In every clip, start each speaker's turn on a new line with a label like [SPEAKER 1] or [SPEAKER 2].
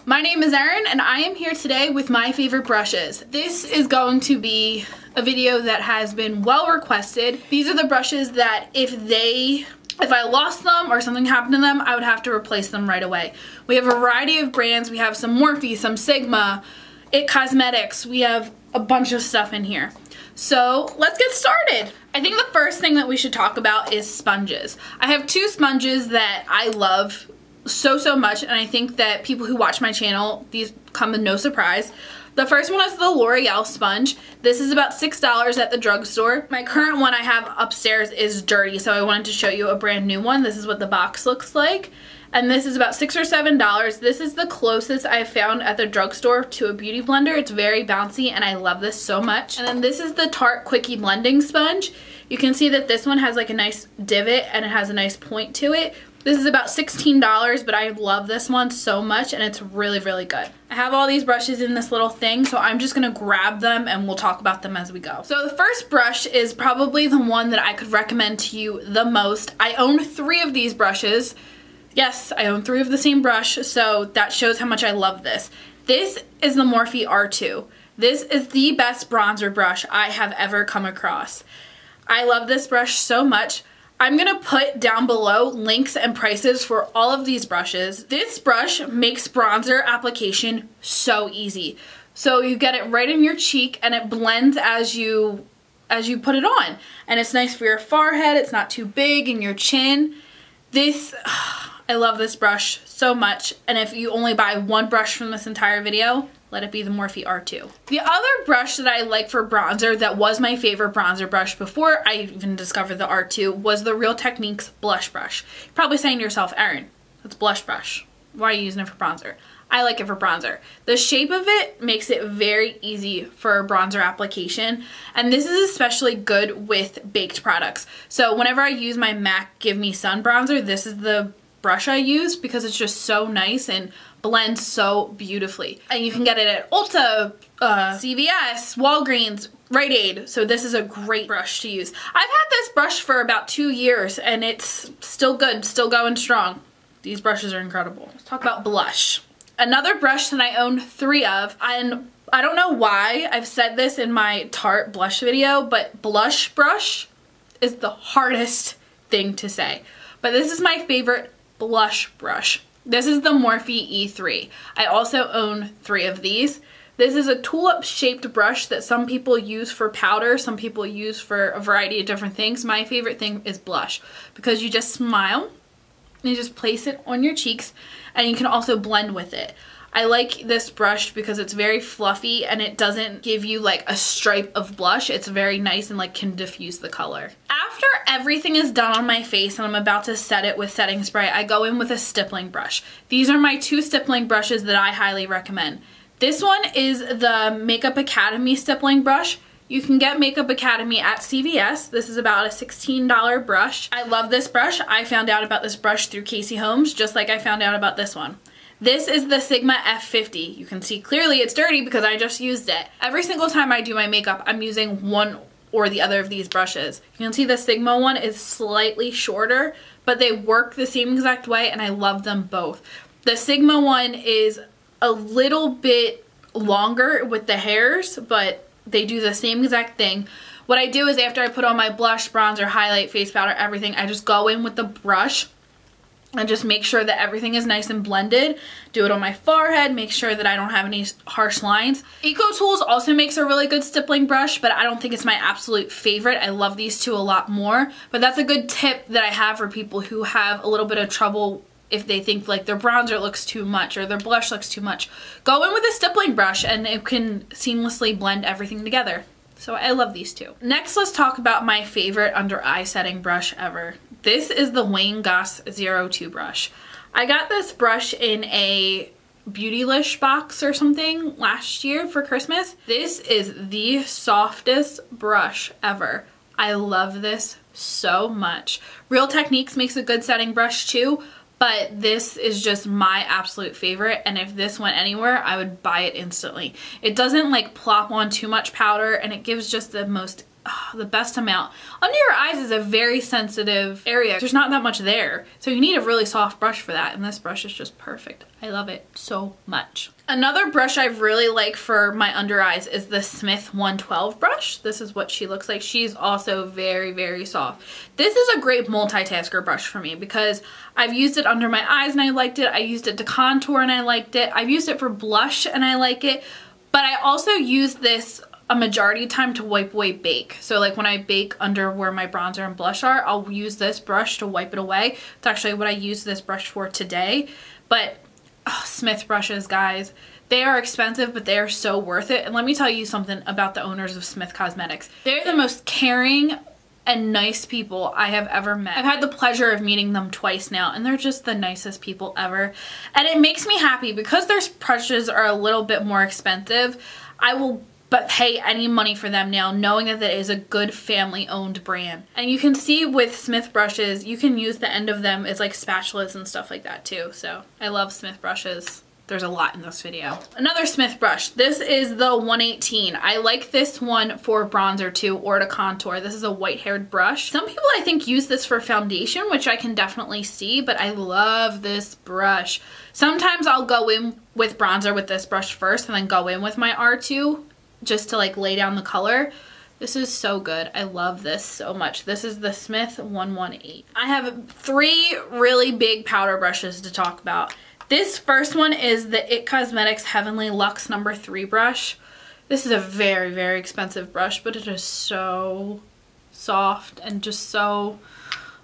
[SPEAKER 1] My name is Erin and I am here today with my favorite brushes. This is going to be a video that has been well requested. These are the brushes that if I lost them or something happened to them, I would have to replace them right away. We have a variety of brands. We have some Morphe, some Sigma, It Cosmetics. We have a bunch of stuff in here. So let's get started. I think the first thing that we should talk about is sponges. I have two sponges that I love so much, and I think that people who watch my channel, these come as no surprise. The first one is the L'Oreal sponge. This is about $6 at the drugstore. My current one I have upstairs is dirty, so I wanted to show you a brand new one. This is what the box looks like. And this is about $6 or $7. This is the closest I've found at the drugstore to a beauty blender. It's very bouncy and I love this so much. And then this is the Tarte Quickie Blending Sponge. You can see that this one has like a nice divot and it has a nice point to it. This is about $16, but I love this one so much and it's really good. I have all these brushes in this little thing, so I'm just gonna grab them and we'll talk about them as we go. So the first brush is probably the one that I could recommend to you the most. I own 3 of these brushes. Yes, I own 3 of the same brush, so that shows how much I love this. This is the Morphe R2. This is the best bronzer brush I have ever come across. I love this brush so much. I'm gonna put down below links and prices for all of these brushes. This brush makes bronzer application so easy. So you get it right in your cheek and it blends as you put it on. And it's nice for your forehead, it's not too big, in your chin. I love this brush so much, and if you only buy one brush from this entire video, let it be the Morphe R2. The other brush that I like for bronzer that was my favorite bronzer brush before I even discovered the R2 was the Real Techniques blush brush. You're probably saying to yourself, Erin, that's blush brush. Why are you using it for bronzer? I like it for bronzer. The shape of it makes it very easy for bronzer application, and this is especially good with baked products. So whenever I use my MAC Give Me Sun bronzer, this is the brush I use because it's just so nice and blends so beautifully. And you can get it at Ulta, CVS, Walgreens, Rite Aid. So this is a great brush to use. I've had this brush for about 2 years and it's still good, still going strong. These brushes are incredible. Let's talk about blush. Another brush that I own 3 of, and I don't know why I've said this in my Tarte blush video, but blush brush is the hardest thing to say. But this is my favorite blush brush. This is the Morphe E3. I also own 3 of these. This is a tulip shaped brush that some people use for powder, some people use for a variety of different things. My favorite thing is blush because you just smile and you just place it on your cheeks and you can also blend with it. I like this brush because it's very fluffy and it doesn't give you like a stripe of blush. It's very nice and like can diffuse the color. After everything is done on my face and I'm about to set it with setting spray, I go in with a stippling brush. These are my 2 stippling brushes that I highly recommend. This one is the Makeup Academy stippling brush. You can get Makeup Academy at CVS. This is about a $16 brush. I love this brush. I found out about this brush through Casey Holmes, just like I found out about this one. This is the Sigma F50. You can see clearly it's dirty because I just used it. Every single time I do my makeup, I'm using one or the other of these brushes. You can see the Sigma one is slightly shorter, but they work the same exact way and I love them both. The Sigma one is a little bit longer with the hairs, but they do the same exact thing. What I do is after I put on my blush, bronzer, highlight, face powder, everything, I just go in with the brush and just make sure that everything is nice and blended. Do it on my forehead, make sure that I don't have any harsh lines. EcoTools also makes a really good stippling brush, but I don't think it's my absolute favorite. I love these 2 a lot more, but that's a good tip that I have for people who have a little bit of trouble if they think like their bronzer looks too much or their blush looks too much. Go in with a stippling brush and it can seamlessly blend everything together. So I love these 2. Next, let's talk about my favorite under eye setting brush ever. This is the Wayne Goss 02 brush. I got this brush in a Beautylish box or something last year for Christmas. This is the softest brush ever. I love this so much. Real Techniques makes a good setting brush too, but this is just my absolute favorite, and if this went anywhere, I would buy it instantly. It doesn't like plop on too much powder, and it gives just the most the best amount. Under your eyes is a very sensitive area. There's not that much there. So you need a really soft brush for that. And this brush is just perfect. I love it so much. Another brush I really like for my under eyes is the Smith 112 brush. This is what she looks like. She's also very, very soft. This is a great multitasker brush for me because I've used it under my eyes and I liked it. I used it to contour and I liked it. I've used it for blush and I like it. But I also use this a majority of time to wipe away bake. So like when I bake under where my bronzer and blush are, I'll use this brush to wipe it away. It's actually what I used this brush for today. But Smith brushes, guys, they are expensive, but they are so worth it. And let me tell you something about the owners of Smith Cosmetics. They're the most caring and nice people I have ever met. I've had the pleasure of meeting them twice now, and they're just the nicest people ever. And it makes me happy because their brushes are a little bit more expensive. I will pay any money for them now, knowing that it is a good family-owned brand. And you can see with Smith brushes, you can use the end of them as like spatulas and stuff like that too. So I love Smith brushes. There's a lot in this video. Another Smith brush. This is the 118. I like this one for bronzer too, or to contour. This is a white-haired brush. Some people I think use this for foundation, which I can definitely see, but I love this brush. Sometimes I'll go in with bronzer with this brush first and then go in with my R2 just to like lay down the color. This is so good. I love this so much. This is the Smith 118. I have 3 really big powder brushes to talk about. This first one is the IT Cosmetics Heavenly Luxe No. 3 brush. This is a very, very expensive brush, but it is so soft and just so,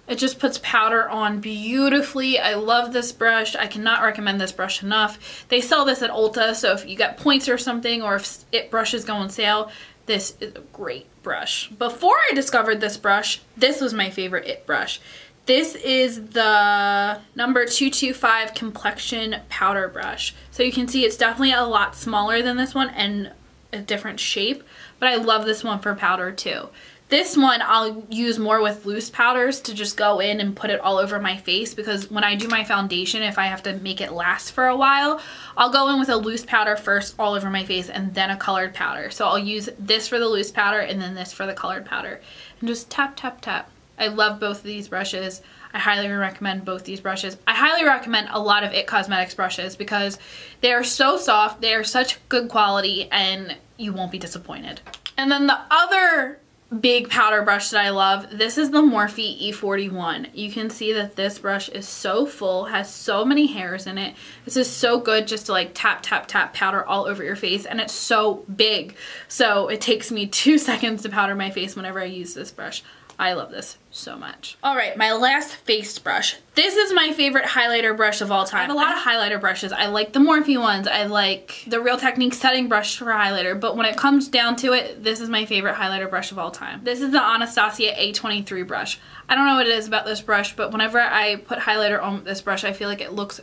[SPEAKER 1] it just puts powder on beautifully. I love this brush. I cannot recommend this brush enough. They sell this at Ulta, so if you got points or something, or if IT brushes go on sale, this is a great brush. Before I discovered this brush, this was my favorite IT brush. This is the number 225 complexion powder brush. So you can see it's definitely a lot smaller than this one and a different shape, but I love this one for powder too. This one I'll use more with loose powders to just go in and put it all over my face, because when I do my foundation, if I have to make it last for a while, I'll go in with a loose powder first all over my face and then a colored powder. So I'll use this for the loose powder and then this for the colored powder. And just tap, tap, tap. I love both of these brushes. I highly recommend both these brushes. I highly recommend a lot of IT Cosmetics brushes because they are so soft, they are such good quality, and you won't be disappointed. And then the other big powder brush that I love, this is the Morphe E41. You can see that this brush is so full, has so many hairs in it. This is so good just to like tap, tap, tap powder all over your face, and it's so big. So it takes me 2 seconds to powder my face whenever I use this brush. I love this so much. All right, my last face brush. This is my favorite highlighter brush of all time. I have a lot of highlighter brushes. I like the Morphe ones. I like the Real Technique setting brush for highlighter, but when it comes down to it, this is my favorite highlighter brush of all time. This is the Anastasia A23 brush. I don't know what it is about this brush, but whenever I put highlighter on this brush, I feel like it looks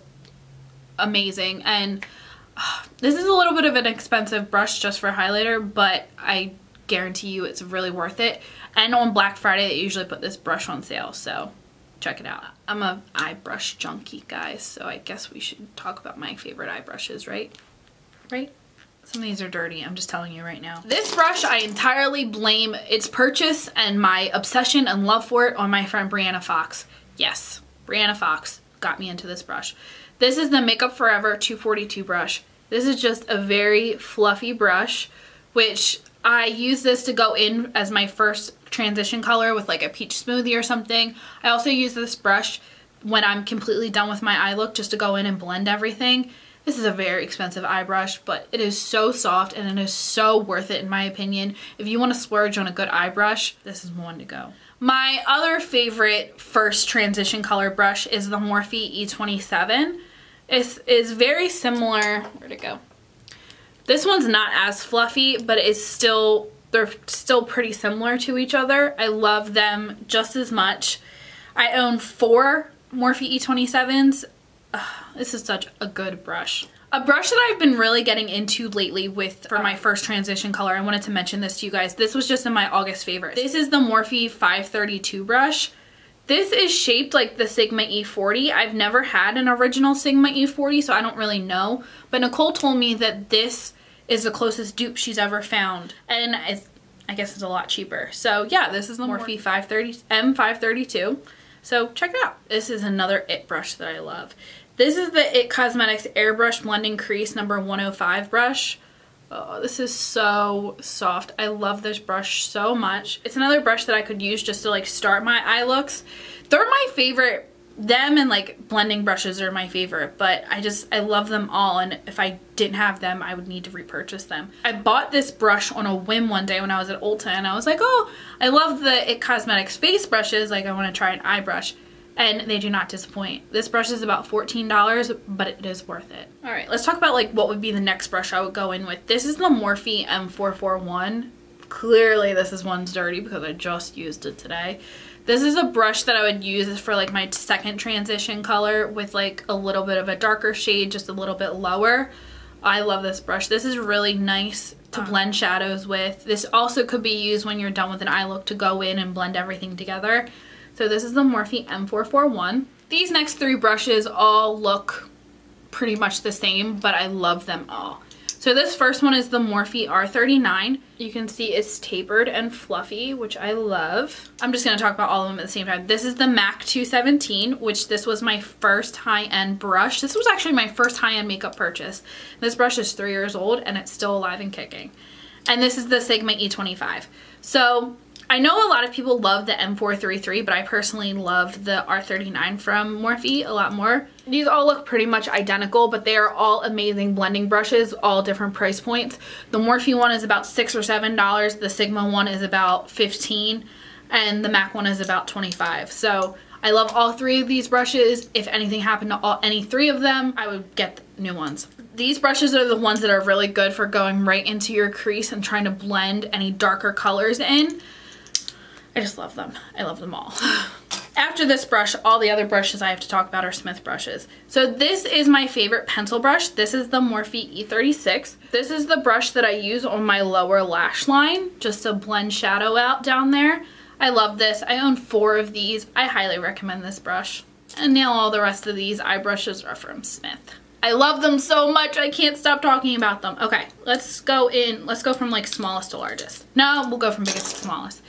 [SPEAKER 1] amazing. And this is a little bit of an expensive brush just for highlighter, but I guarantee you it's really worth it. And on Black Friday, they usually put this brush on sale, so check it out. I'm a eye brush junkie, guys, so I guess we should talk about my favorite eye brushes, right? Right? Some of these are dirty, I'm just telling you right now. This brush, I entirely blame its purchase and my obsession and love for it on my friend Brianna Fox. Yes, Brianna Fox got me into this brush. This is the Makeup Forever 242 brush. This is just a very fluffy brush, which I use this to go in as my first transition color with like a peach smoothie or something. I also use this brush when I'm completely done with my eye look just to go in and blend everything. This is a very expensive eye brush, but it is so soft and it is so worth it in my opinion. If you want to splurge on a good eye brush, this is one to go. My other favorite first transition color brush is the Morphe E27. It is very similar, where'd it go? This one's not as fluffy, but it's still, they're still pretty similar to each other. I love them just as much. I own 4 Morphe E27s. This is such a good brush. A brush that I've been really getting into lately for my first transition color, I wanted to mention this to you guys. This was just in my August favorites. This is the Morphe 532 brush. This is shaped like the Sigma E40. I've never had an original Sigma E40, so I don't really know. But Nicole told me that this is the closest dupe she's ever found. And I guess it's a lot cheaper. So yeah, this is the Morphe M532. So check it out. This is another It brush that I love. This is the It Cosmetics Airbrush Blending Crease number 105 brush. Oh, this is so soft. I love this brush so much. It's another brush that I could use just to like start my eye looks. They're my favorite. Them and like blending brushes are my favorite, but I love them all, and if I didn't have them I would need to repurchase them. I bought this brush on a whim one day when I was at Ulta, and I was like, oh, I love the It Cosmetics face brushes, like I want to try an eye brush, and they do not disappoint. This brush is about $14, but it is worth it. All right, let's talk about like what would be the next brush I would go in with. This is the Morphe M441. Clearly this one's dirty because I just used it today. This is a brush that I would use for like my second transition color with like a little bit of a darker shade, just a little bit lower. I love this brush. This is really nice to blend shadows with. This also could be used when you're done with an eye look to go in and blend everything together. So this is the Morphe M441. These next three brushes all look pretty much the same, but I love them all. So this first one is the Morphe R39. You can see it's tapered and fluffy, which I love. I'm just going to talk about all of them at the same time. This is the MAC 217, which this was my first high-end brush. This was actually my first high-end makeup purchase. This brush is 3 years old and it's still alive and kicking. And this is the Sigma E25. So I know a lot of people love the M433, but I personally love the R39 from Morphe a lot more. These all look pretty much identical, but they are all amazing blending brushes, all different price points. The Morphe one is about $6 or $7, the Sigma one is about $15, and the MAC one is about $25. So I love all three of these brushes. If anything happened to any three of them, I would get new ones. These brushes are the ones that are really good for going right into your crease and trying to blend any darker colors in. I just love them. I love them all. After this brush, all the other brushes I have to talk about are Smith brushes. So this is my favorite pencil brush. This is the Morphe E36. This is the brush that I use on my lower lash line just to blend shadow out down there. I love this. I own 4 of these. I highly recommend this brush. And now all the rest of these eye brushes are from Smith. I love them so much, I can't stop talking about them. Okay, let's go from like smallest to largest. No, we'll go from biggest to smallest.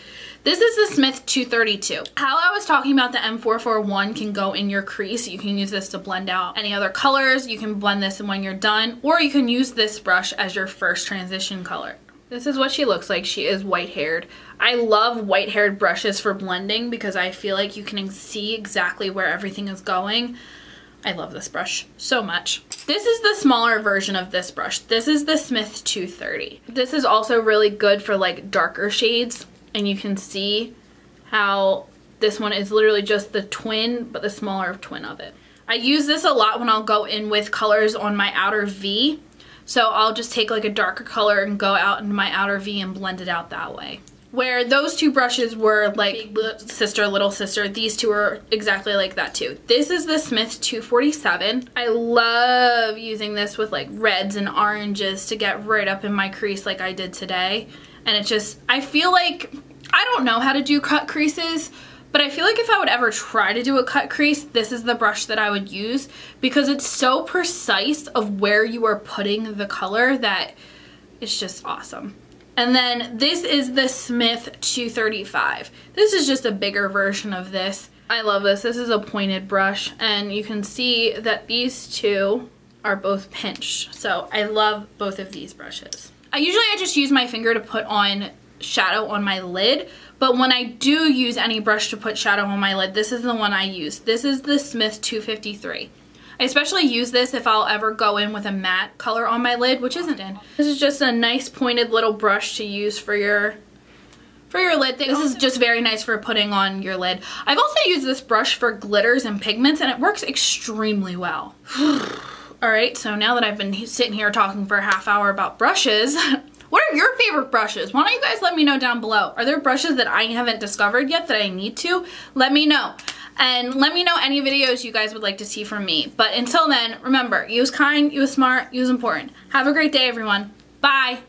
[SPEAKER 1] This is the Smith 232. How I was talking about the M441 can go in your crease. You can use this to blend out any other colors. You can blend this when you're done, or you can use this brush as your first transition color. This is what she looks like. She is white-haired. I love white-haired brushes for blending because I feel like you can see exactly where everything is going. I love this brush so much. This is the smaller version of this brush. This is the Smith 230. This is also really good for like darker shades. And you can see how this one is literally just the twin, but the smaller twin of it. I use this a lot when I'll go in with colors on my outer V. So I'll just take like a darker color and go out into my outer V and blend it out that way. Where those two brushes were like sister, little sister, these two are exactly like that too. This is the Smith 247. I love using this with like reds and oranges to get right up in my crease like I did today. And it just, I feel like, I don't know how to do cut creases, but I feel like if I would ever try to do a cut crease, this is the brush that I would use because it's so precise of where you are putting the color that it's just awesome. And then this is the Smith 235. This is just a bigger version of this. I love this. This is a pointed brush, and you can see that these two are both pinched. So I love both of these brushes. I just use my finger to put on shadow on my lid, but when I do use any brush to put shadow on my lid, this is the one I use. This is the Smith 253. I especially use this if I'll ever go in with a matte color on my lid, which isn't in. This is just a nice pointed little brush to use for your lid. This is just very nice for putting on your lid. I've also used this brush for glitters and pigments, and it works extremely well. Alright, so now that I've been sitting here talking for a half hour about brushes, what are your favorite brushes? Why don't you guys let me know down below? Are there brushes that I haven't discovered yet that I need to? Let me know. And let me know any videos you guys would like to see from me. But until then, remember, use kind, use smart, use important. Have a great day, everyone. Bye!